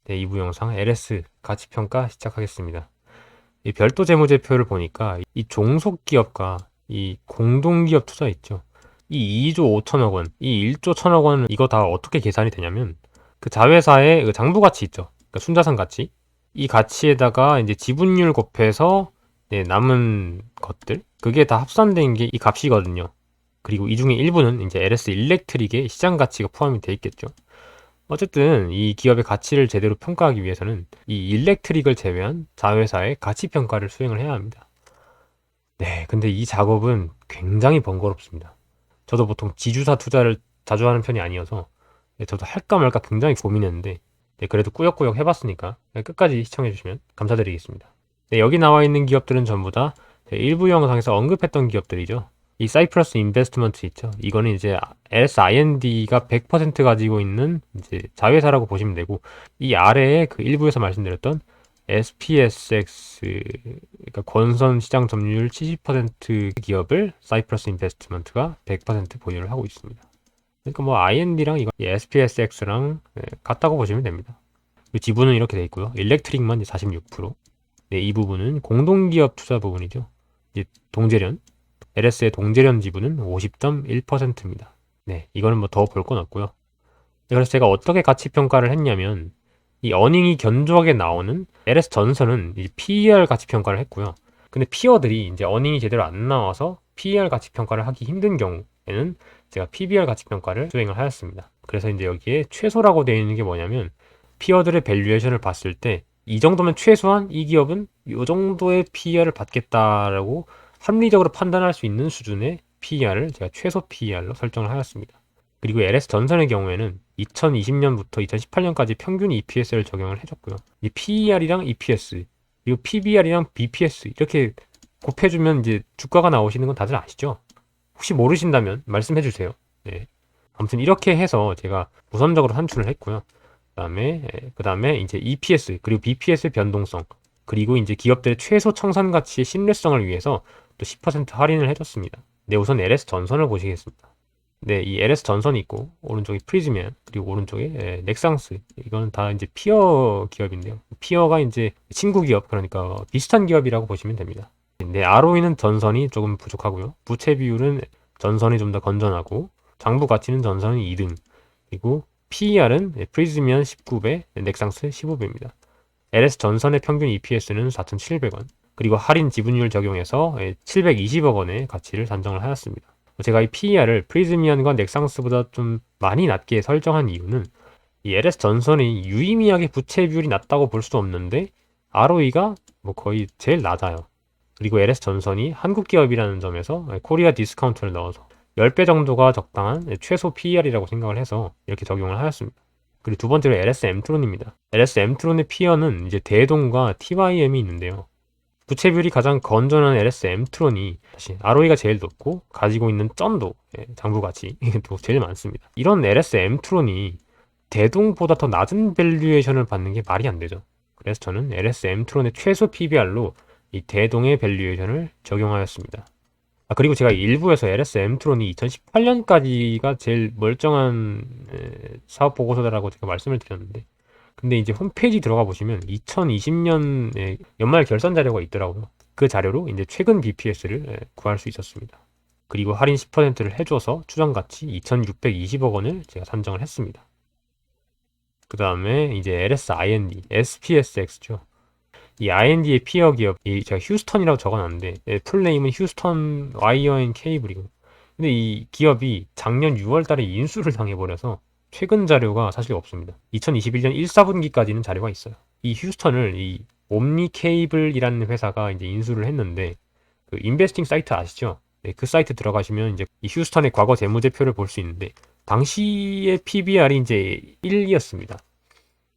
네, 2부 영상 LS 가치평가 시작하겠습니다. 이 별도 재무제표를 보니까 이 종속기업과 이 공동기업 투자 있죠. 이 2조 5천억 원, 이 1조 1천억 원은 이거 다 어떻게 계산이 되냐면 그 자회사의 그 장부 가치 있죠. 그러니까 순자산 가치. 이 가치에다가 이제 지분율 곱해서 네, 남은 것들 그게 다 합산된 게 이 값이거든요. 그리고 이 중에 일부는 이제 LS 일렉트릭의 시장 가치가 포함이 돼 있겠죠. 어쨌든 이 기업의 가치를 제대로 평가하기 위해서는 이 일렉트릭을 제외한 자회사의 가치 평가를 수행을 해야 합니다. 네, 근데 이 작업은 굉장히 번거롭습니다. 저도 보통 지주사 투자를 자주 하는 편이 아니어서 저도 할까 말까 굉장히 고민했는데 네, 그래도 꾸역꾸역 해봤으니까 끝까지 시청해주시면 감사드리겠습니다. 네, 여기 나와 있는 기업들은 전부 다 일부 영상에서 언급했던 기업들이죠. 이 사이프러스 인베스트먼트 있죠. 이거는 이제 SIND가 100% 가지고 있는 이제 자회사라고 보시면 되고, 이 아래에 그 일부에서 말씀드렸던 SPSX, 그러니까 권선 시장 점유율 70% 기업을 사이프러스 인베스트먼트가 100% 보유를 하고 있습니다. 그러니까 뭐 IND랑 이거 SPSX랑 같다고 보시면 됩니다. 지분은 이렇게 돼 있고요. 일렉트릭만 46%. 네, 이 부분은 공동기업 투자 부분이죠. 이제 동재련, LS의 동재련 지분은 50.1%입니다. 네, 이거는 뭐 더 볼 건 없고요. 네, 그래서 제가 어떻게 가치 평가를 했냐면 이 어닝이 견조하게 나오는 LS 전선은 이제 PER 가치 평가를 했고요. 근데 피어들이 이제 어닝이 제대로 안 나와서 PER 가치 평가를 하기 힘든 경우에는 제가 PBR 가치 평가를 수행을 하였습니다. 그래서 이제 여기에 최소라고 되어 있는 게 뭐냐면 피어들의 밸류에이션을 봤을 때 이 정도면 최소한 이 기업은 이 정도의 PER을 받겠다라고 합리적으로 판단할 수 있는 수준의 PER을 제가 최소 PER로 설정을 하였습니다. 그리고 LS 전선의 경우에는 2020년부터 2018년까지 평균 EPS를 적용을 해줬고요. 이 PER이랑 EPS, 그리고 PBR이랑 BPS 이렇게 곱해주면 이제 주가가 나오시는 건 다들 아시죠? 혹시 모르신다면 말씀해주세요. 네. 아무튼 이렇게 해서 제가 우선적으로 산출을 했고요. 그다음에 이제 EPS 그리고 BPS 변동성 그리고 이제 기업들의 최소 청산 가치의 신뢰성을 위해서 또 10% 할인을 해줬습니다. 네, 우선 LS 전선을 보시겠습니다. 네, 이 LS 전선이 있고 오른쪽에 프리즈맨 그리고 오른쪽에 넥상스 이거는 다 이제 피어 기업인데요. 피어가 이제 친구 기업 그러니까 비슷한 기업이라고 보시면 됩니다. 네, ROE는 전선이 조금 부족하고요. 부채 비율은 전선이 좀 더 건전하고 장부 가치는 전선이 2등 그리고 PER은 프리즈면 19배, 넥상스 15배입니다. LS 전선의 평균 EPS는 4,700원 그리고 할인 지분율 적용해서 720억 원의 가치를 산정을 하였습니다. 제가 이 PER을 프리즈미안과 넥상스보다 좀 많이 낮게 설정한 이유는 이 LS 전선이 유의미하게 부채 비율이 낮다고 볼 수 없는데 ROE가 뭐 거의 제일 낮아요. 그리고 LS 전선이 한국 기업이라는 점에서 코리아 디스카운트를 넣어서 10배 정도가 적당한 최소 PER이라고 생각을 해서 이렇게 적용을 하였습니다. 그리고 두 번째로 LS 엠트론입니다. LS 엠트론의 피어는 이제 대동과 TYM이 있는데요. 부채 비율이 가장 건전한 LS 엠트론이 사실 ROE가 제일 높고 가지고 있는 쩐도 장부 가치 도 제일 많습니다. 이런 LS 엠트론이 대동보다 더 낮은 밸류에이션을 받는 게 말이 안 되죠. 그래서 저는 LS 엠트론의 최소 PBR로 이 대동의 밸류에이션을 적용하였습니다. 그리고 제가 일부에서 LS 엠트론이 2018년까지가 제일 멀쩡한 사업 보고서다라고 제가 말씀을 드렸는데 근데 이제 홈페이지 들어가 보시면 2020년에 연말 결산 자료가 있더라고요. 그 자료로 이제 최근 BPS를 구할 수 있었습니다. 그리고 할인 10%를 해줘서 추정 가치 2,620억 원을 제가 산정을 했습니다. 그 다음에 이제 LSIND, SPSX죠. 이 IND의 피어 기업이 제가 휴스턴이라고 적어놨는데 풀네임은 휴스턴 와이어 앤 케이블이고 근데 이 기업이 작년 6월달에 인수를 당해버려서 최근 자료가 사실 없습니다. 2021년 1, 4분기까지는 자료가 있어요. 이 휴스턴을 이 옴니 케이블이라는 회사가 이제 인수를 했는데 그 인베스팅 사이트 아시죠? 네, 그 사이트 들어가시면 이제 이 휴스턴의 과거 재무제표를 볼 수 있는데 당시의 PBR이 이제 1이었습니다.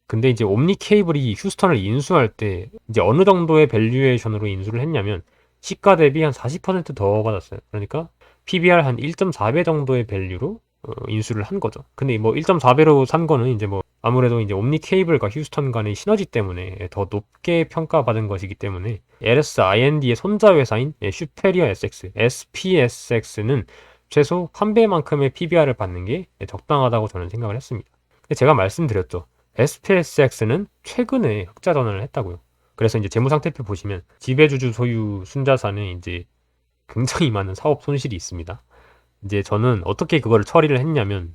근데 이제 옴니 케이블이 휴스턴을 인수할 때 이제 어느 정도의 밸류에이션으로 인수를 했냐면 시가 대비 한 40%더 받았어요. 그러니까 PBR 한 1.4배 정도의 밸류로 인수를 한 거죠. 근데 뭐 1.4배로 산 거는 이제 뭐 아무래도 이제 옴니 케이블과 휴스턴 간의 시너지 때문에 더 높게 평가받은 것이기 때문에 LSIND의 손자 회사인 슈페리어 SX, SPSX는 최소 1배만큼의 PBR을 받는 게 적당하다고 저는 생각을 했습니다. 제가 말씀드렸죠. SPSX는 최근에 흑자 전환을 했다고요. 그래서 이제 재무상태표 보시면 지배주주 소유 순자산에 이제 굉장히 많은 사업 손실이 있습니다. 이제 저는 어떻게 그거를 처리를 했냐면,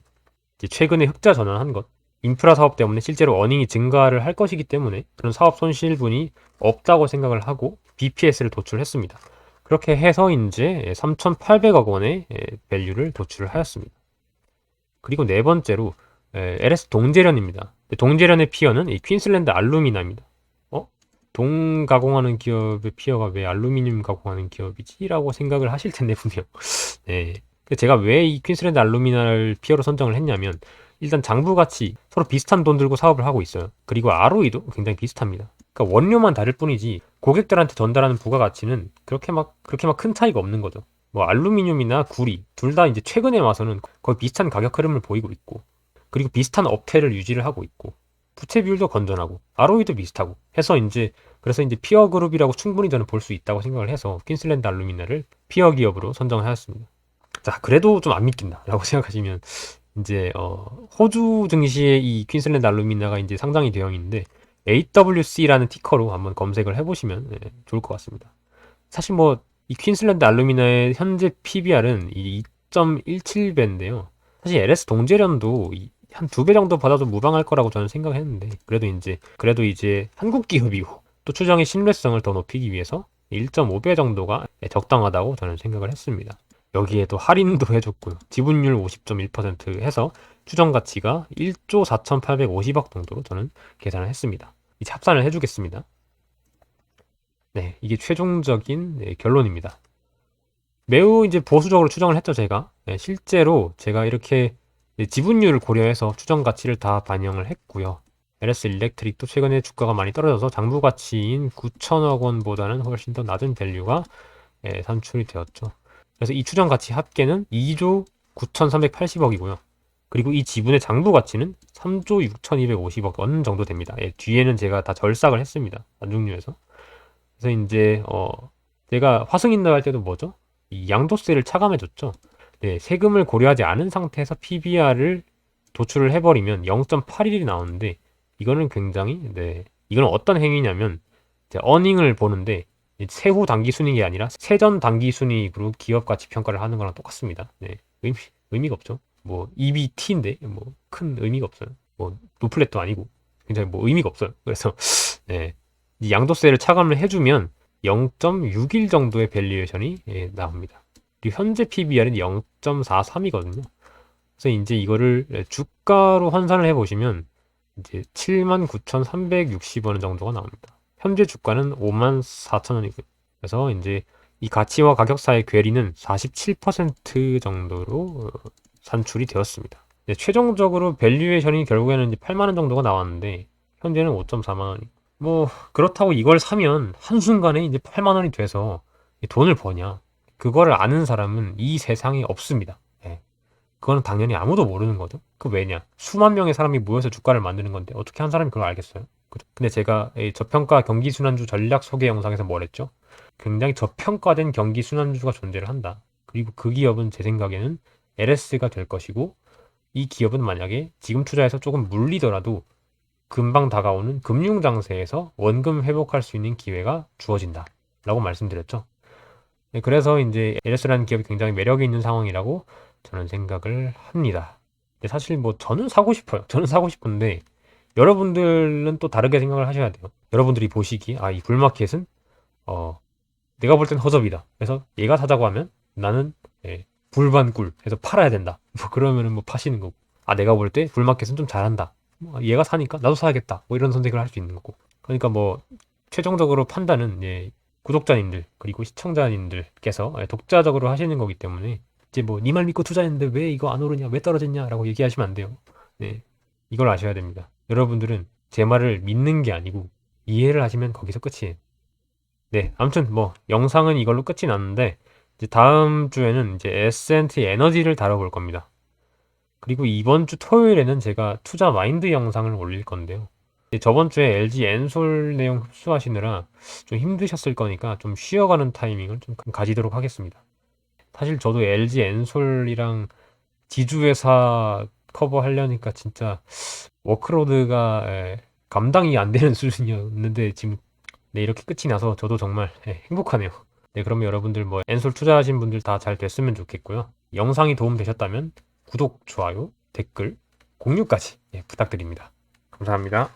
이제 최근에 흑자 전환한 것, 인프라 사업 때문에 실제로 어닝이 증가를 할 것이기 때문에 그런 사업 손실분이 없다고 생각을 하고 BPS를 도출했습니다. 그렇게 해서 이제 3,800억 원의 밸류를 도출을 하였습니다. 그리고 네 번째로 LS 동재련입니다. 동재련의 피어는 이 퀸슬랜드 알루미나입니다. 동 가공하는 기업의 피어가 왜 알루미늄 가공하는 기업이지? 라고 생각을 하실 텐데 분명. 네. 제가 왜 이 퀸슬랜드 알루미나를 피어로 선정을 했냐면, 일단 장부 가치 서로 비슷한 돈 들고 사업을 하고 있어요. 그리고 ROE도 굉장히 비슷합니다. 그러니까 원료만 다를 뿐이지 고객들한테 전달하는 부가가치는 그렇게 막 큰 차이가 없는 거죠. 뭐 알루미늄이나 구리 둘 다 이제 최근에 와서는 거의 비슷한 가격 흐름을 보이고 있고, 그리고 비슷한 업태를 유지를 하고 있고, 부채 비율도 건전하고 ROE도 비슷하고 해서 이제, 그래서 이제 피어 그룹이라고 충분히 저는 볼 수 있다고 생각을 해서 퀸슬랜드 알루미나를 피어 기업으로 선정하였습니다. 자, 그래도 좀 안 믿긴다라고 생각하시면, 이제 호주 증시에 이 퀸슬랜드 알루미나가 이제 상장이 되어 있는데 AWC라는 티커로 한번 검색을 해보시면 좋을 것 같습니다. 사실 뭐 이 퀸슬랜드 알루미나의 현재 PBR은 2.17배인데요. 사실 LS 동재련도 한 2배 정도 받아도 무방할 거라고 저는 생각했는데, 그래도 이제 한국 기업이고 또 추정의 신뢰성을 더 높이기 위해서 1.5배 정도가 적당하다고 저는 생각을 했습니다. 여기에도 할인도 해줬고요. 지분율 50.1% 해서 추정 가치가 1조 4,850억 정도로 저는 계산을 했습니다. 이제 합산을 해주겠습니다. 네, 이게 최종적인 결론입니다. 매우 이제 보수적으로 추정을 했죠, 제가. 네, 실제로 제가 이렇게 지분율을 고려해서 추정 가치를 다 반영을 했고요. LS 일렉트릭도 최근에 주가가 많이 떨어져서 장부 가치인 9천억 원보다는 훨씬 더 낮은 밸류가 산출이 되었죠. 그래서 이 추정 가치 합계는 2조 9,380억이고요. 그리고 이 지분의 장부 가치는 3조 6,250억 원 정도 됩니다. 뒤에는 제가 다 절삭을 했습니다. 안중류에서. 그래서 이제 제가 화승인도 할 때도 뭐죠? 이 양도세를 차감해줬죠. 네, 세금을 고려하지 않은 상태에서 PBR을 도출을 해버리면 0.81이 나오는데, 이거는 굉장히, 이거는 어떤 행위냐면, 이제 어닝을 보는데 세후 단기 순이익이 아니라 세전 단기 순이익으로 기업 가치 평가를 하는 거랑 똑같습니다. 네, 의미가 없죠. 뭐 EBT인데 뭐 큰 의미가 없어요. 뭐 노플렛도 아니고 굉장히 뭐 의미가 없어요. 그래서 네, 이 양도세를 차감을 해주면 0.61 정도의 밸류에이션이 나옵니다. 그리고 현재 PBR은 0.43이거든요. 그래서 이제 이거를 주가로 환산을 해보시면 이제 79,360원 정도가 나옵니다. 현재 주가는 54,000원이고요. 그래서 이제 이 가치와 가격 사이의 괴리는 47% 정도로 산출이 되었습니다. 최종적으로 밸류에이션이 결국에는 이제 8만원 정도가 나왔는데 현재는 5.4만원이. 뭐 그렇다고 이걸 사면 한순간에 이제 8만원이 돼서 돈을 버냐? 그거를 아는 사람은 이 세상에 없습니다. 그거는 당연히 아무도 모르는 거죠. 그 왜냐? 수만 명의 사람이 모여서 주가를 만드는 건데 어떻게 한 사람이 그걸 알겠어요? 근데 제가 이 저평가 경기순환주 전략 소개 영상에서 뭘 했죠? 굉장히 저평가된 경기순환주가 존재를 한다. 그리고 그 기업은 제 생각에는 LS가 될 것이고, 이 기업은 만약에 지금 투자해서 조금 물리더라도 금방 다가오는 금융 장세에서 원금 회복할 수 있는 기회가 주어진다 라고 말씀드렸죠. 그래서 이제 LS라는 기업이 굉장히 매력이 있는 상황이라고 저는 생각을 합니다. 근데 사실 뭐 저는 사고 싶어요. 저는 사고 싶은데 여러분들은 또 다르게 생각을 하셔야 돼요. 여러분들이 보시기에 이 굴마켓은 내가 볼 땐 허접이다. 그래서 얘가 사자고 하면 나는 불반꿀 해서 팔아야 된다. 뭐 그러면은 뭐 파시는 거고, 내가 볼 때 굴마켓은 좀 잘한다. 얘가 사니까 나도 사야겠다. 뭐 이런 선택을 할 수 있는 거고. 그러니까 뭐 최종적으로 판단은 구독자님들 그리고 시청자님들께서 독자적으로 하시는 거기 때문에, 이제 뭐 니 말 믿고 투자했는데 왜 이거 안 오르냐, 왜 떨어졌냐라고 얘기하시면 안 돼요. 네, 이걸 아셔야 됩니다. 여러분들은 제 말을 믿는 게 아니고 이해를 하시면 거기서 끝이에요. 네, 아무튼 뭐 영상은 이걸로 끝이 났는데, 이제 다음 주에는 이제 S&T 에너지를 다뤄볼 겁니다. 그리고 이번 주 토요일에는 제가 투자 마인드 영상을 올릴 건데요. 저번 주에 LG 엔솔 내용 흡수하시느라 좀 힘드셨을 거니까 좀 쉬어가는 타이밍을 좀 가지도록 하겠습니다. 사실 저도 LG 엔솔이랑 지주회사 커버하려니까 진짜 워크로드가 감당이 안 되는 수준이었는데 지금 네, 이렇게 끝이 나서 저도 정말 행복하네요. 네, 그러면 여러분들 뭐 엔솔 투자하신 분들 다 잘 됐으면 좋겠고요. 영상이 도움 되셨다면 구독, 좋아요, 댓글, 공유까지 부탁드립니다. 감사합니다.